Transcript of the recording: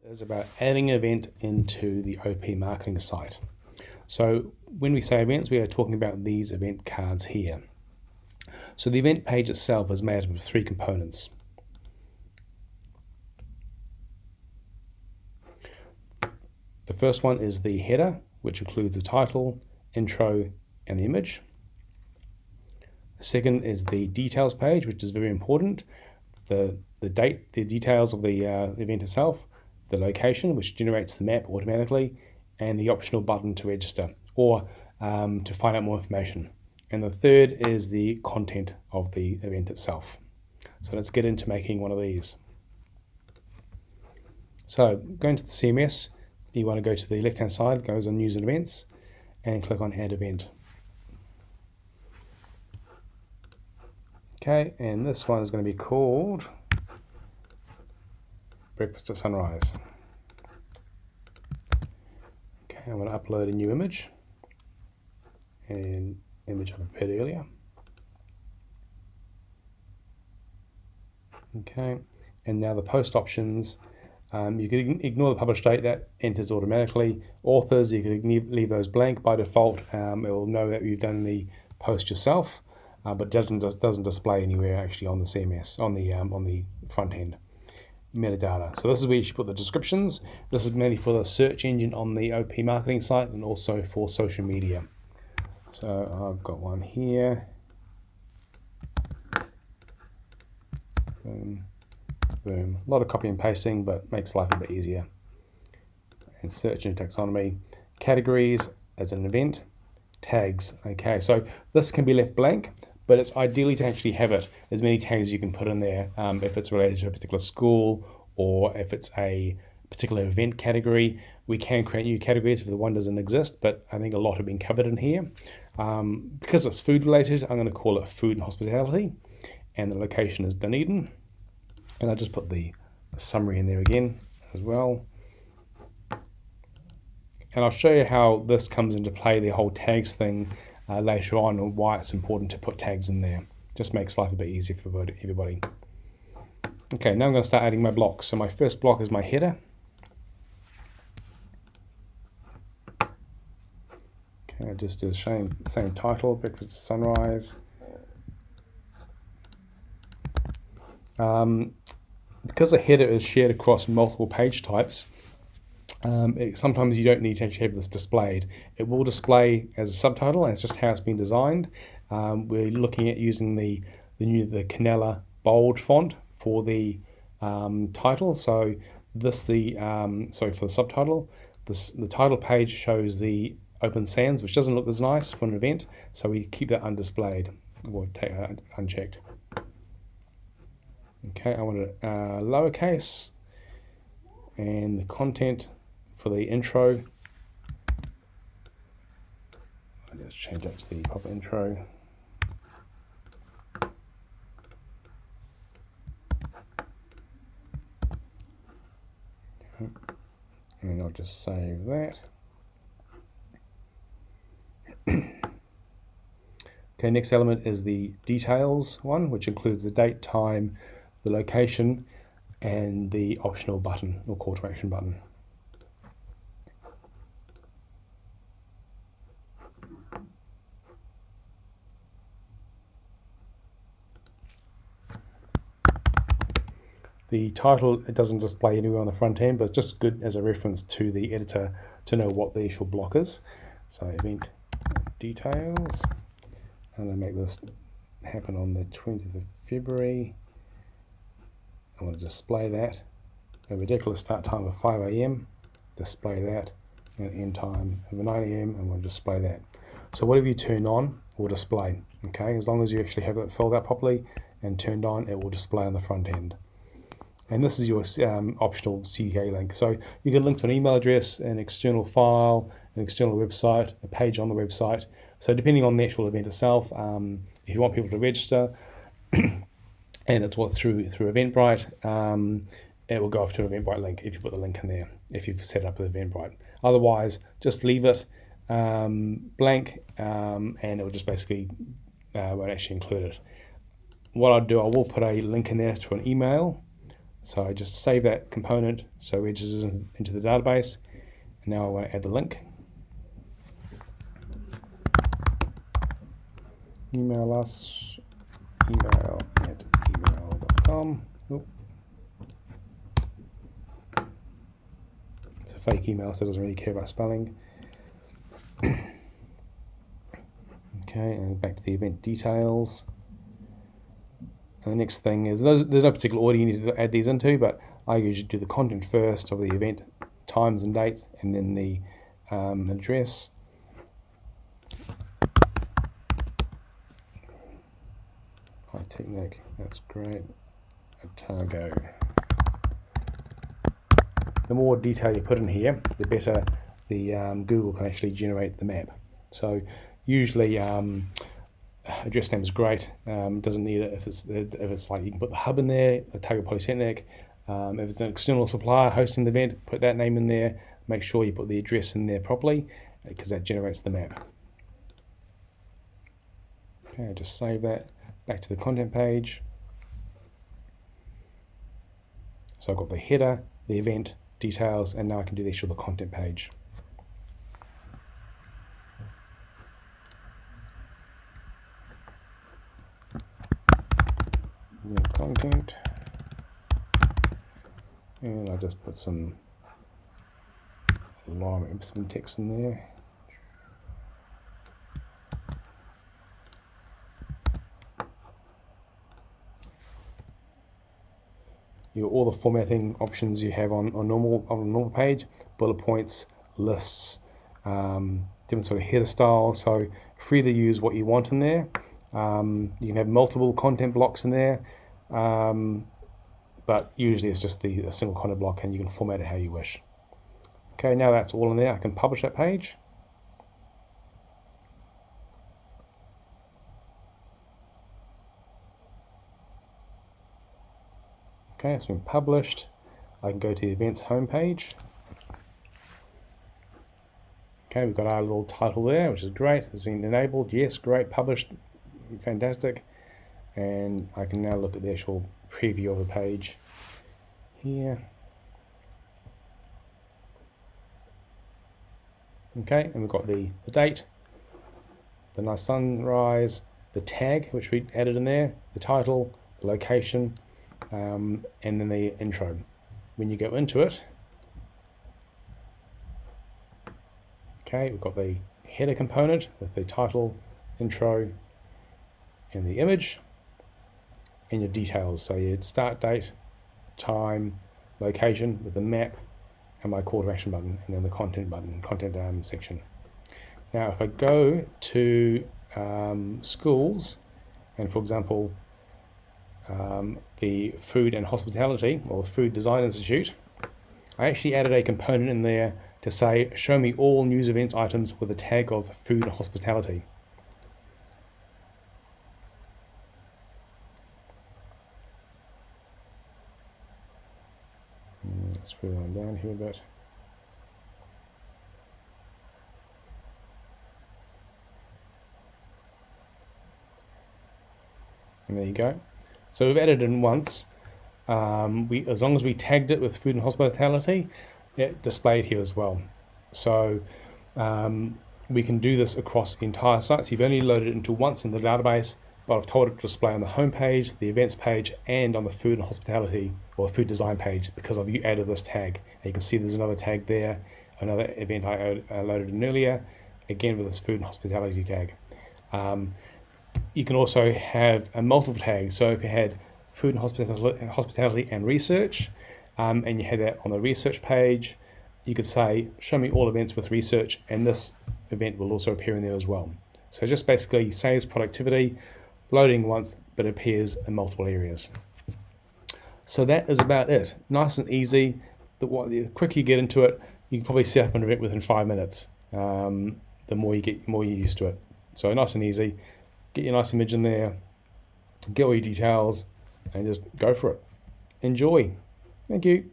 Is about adding an event into the OP marketing site. So when we say events, we are talking about these event cards here. So the event page itself is made up of three components. The first one is the header, which includes the title, intro, and the image. The second is the details page, which is very important. The date, the details of the event itself, the location, which generates the map automatically, and the optional button to register or to find out more information. And the third is the content of the event itself. So let's get into making one of these. So going to the CMS, you want to go to the left-hand side, goes on News and Events, and click on Add Event. Okay, and this one is going to be called Breakfast at Sunrise. Okay, I'm going to upload a new image, an image I prepared earlier. Okay, and now the post options. You can ignore the publish date, that enters automatically. Authors, you can leave those blank by default. It will know that you've done the post yourself, but doesn't display anywhere actually on the CMS, on the front end. Metadata. So this is where you should put the descriptions. This is mainly for the search engine on the OP marketing site and also for social media. So I've got one here. Boom. Boom. A lot of copy and pasting, but makes life a bit easier. And search and taxonomy. Categories as an event. Tags. Okay, so this can be left blank, but it's ideally to actually have it as many tags as you can put in there if it's related to a particular school or if it's a particular event category. We can create new categories if the one doesn't exist, but I think a lot have been covered in here. Because it's food related, I'm going to call it food and hospitality, and the location is Dunedin. And I'll just put the summary in there again as well. And I'll show you how this comes into play, the whole tags thing, later on, and why it's important to put tags in there. Just makes life a bit easier for everybody. Okay, now I'm going to start adding my blocks. So my first block is my header. Okay, I just do the same title, Breakfast at Sunrise. Because a header is shared across multiple page types, sometimes you don't need to actually have this displayed. It will display as a subtitle, and it's just how it's been designed. We're looking at using the Canella bold font for the title. So this for the subtitle. The title page shows the open sans, which doesn't look as nice for an event, so we keep that undisplayed. We'll take that unchecked. Okay, I want it lowercase, and the content for the intro, let's change that to the proper intro. Okay. And I'll just save that. Okay, next element is the details one, which includes the date, time, the location, and the optional button or call to action button. The title, it doesn't display anywhere on the front end, but it's just good as a reference to the editor to know what the actual block is. So event details, and I make this happen on the 20th of February. I want to display that. A ridiculous start time of 5 AM, display that, and end time of 9 AM, and we'll display that. So whatever you turn on will display, okay? As long as you actually have it filled out properly and turned on, it will display on the front end. And this is your optional CK link. So you can link to an email address, an external file, an external website, a page on the website. So depending on the actual event itself, if you want people to register, and it's through Eventbrite, it will go off to an Eventbrite link if you put the link in there, if you've set up with Eventbrite. Otherwise, just leave it blank, and it will just basically won't actually include it. What I'll do, I will put a link in there to an email. So I just save that component so it registers into the database. And now I want to add the link. Email us, email@email.com. It's a fake email, so it doesn't really care about spelling. Okay, and back to the event details. And the next thing is, there's no particular order you need to add these into, but I usually do the content first of the event, times and dates, and then the address. Polytechnic, that's great. Otago. The more detail you put in here, the better the Google can actually generate the map. So usually address name is great. Doesn't need it if it's like you can put the hub in there, Otago Polytechnic. If it's an external supplier hosting the event, put that name in there. Make sure you put the address in there properly because that generates the map. Okay, I'll just save that. Back to the content page. So I've got the header, the event details, and now I can do the actual content page. Content, and I'll just put some text in there. All the formatting options you have on a normal page, bullet points, lists, different sort of header styles. So free to use what you want in there. You can have multiple content blocks in there, but usually it's just a single content block, and you can format it how you wish. Okay, now that's all in there. I can publish that page. Okay, it's been published. I can go to the events homepage. Okay, we've got our little title there, which is great. It's been enabled. Yes, great, published, fantastic. And I can now look at the actual preview of the page here. Okay, and we've got the date, the nice sunrise, the tag, which we added in there, the title, the location, and then the intro. When you go into it, okay, we've got the header component with the title, intro, and the image, and your details. So your start date, time, location with the map, and my call to action button, and then the content button, content section. Now, if I go to schools, and for example, the Food and Hospitality or Food Design Institute, I actually added a component in there to say, show me all news events items with a tag of food and hospitality. Let's scroll on down here a bit. And there you go. So we've added in once. As long as we tagged it with food and hospitality, it displayed here as well. So we can do this across the entire site. So you've only loaded it into once in the database, but I've told it to display on the home page, the events page, and on the food and hospitality or food design page because you added this tag. And you can see there's another tag there, another event I loaded in earlier, again with this food and hospitality tag. You can also have a multiple tag. So if you had food and hospitality and research, and you had that on the research page, you could say, show me all events with research, and this event will also appear in there as well. So it just basically saves productivity, loading once, but it appears in multiple areas. So that is about it. Nice and easy. The quicker you get into it, you can probably set up an event within 5 minutes. The more you're used to it. So nice and easy. Get your nice image in there, get all your details, and just go for it. Enjoy. Thank you.